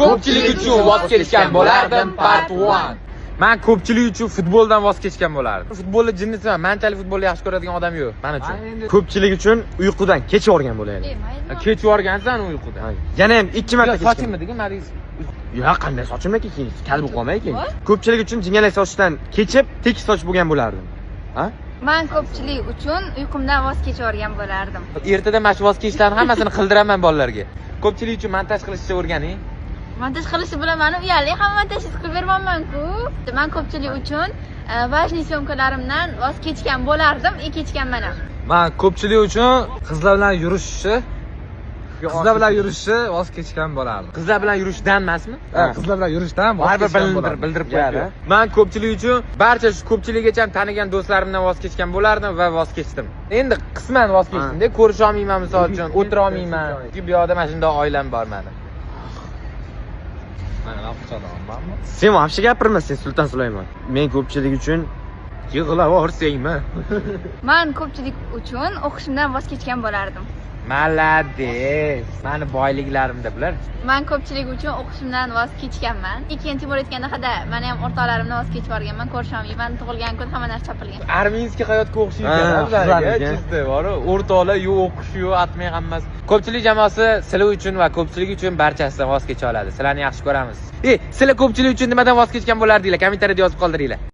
Ko'pchilik uchun voz kechgan bo'lardim part 1. Men ko'pchilik uchun futboldan voz kechgan bo'lardim. Futbolni jinnisiman. Menchalik futbolni yaxshi ko'radigan odam yo'q men uchun. Ko'pchilik uchun uyqudan kech yorgan bo'laylik. Kech yorgansan uyqudan. Yana ham 2 marta kechgan. Sochimmi Madis? Yo'q, qanday sochimdan keyin kal bo'lib qolmay keyin. Ko'pchilik uchun jingalak sochdan kechib tekis soch bo'lgan bo'lardim. Ha? Men ko'pchilik uchun uyqumdan voz kechorgan bo'lardim. Ertada mana shu voz kechishlarning hammasini qildiraman bolalarga. Ko'pchilik uchun montaj qilishni o'rganing. Montaj qilishni bilaman, uyali ham montaj qilib bermanman-ku. Men ko'pchilik uchun важный syomkalarimdan voz kechgan bo'lardim, kechganman ham. Men ko'pchilik uchun qizlar bilan yurishni voz kechgan bo'lardim. Qizlar bilan yurishdan emasmi? Qizlar bilan yurishdan voz Baribir kechgan bo'lardim. bildirib qo'yadi. Men ko'pchilik uchun barcha shu ko'pchilikgacha tanigan do'stlarimdan voz kechgan bo'lardim va voz kechdim. Endi qisman voz kechdim-da, ko'risha olmayman misol uchun, o'tira olmayman. Chunki bu yoqda mana shunday oilam bor meni. Sen вообще gapirmasin Sulton Sulaymon. Men ko'pchilik uchun Yig'lab o'rsangmi? Men ko'pchilik uchun o'qishimdan voz kechgan bo'lardim. Malades. Meni boyliklarimda bular. Men ko'pchilik uchun o'qishimdan voz kechganman. Keyin Timur aytgandek, men ham o'rtoqlarimdan voz kechib yuborganman, ko'risha olmayman. Tug'ilgan kun hamma narsa chopilgan. Arminskiy hayotga o'xshaydi. Chizdi, bor. O'rtoqlar yo'q, o'qish yo'q, atmay hammasi. Ko'pchilik jamoasi sizlar uchun va ko'pchilik uchun barchasidan voz kecha oladi. Sizlarni yaxshi ko'ramiz. Sizlar ko'pchilik uchun nimadan voz kechgan bo'lardinglar? Kommentariyada yozib qoldiringlar.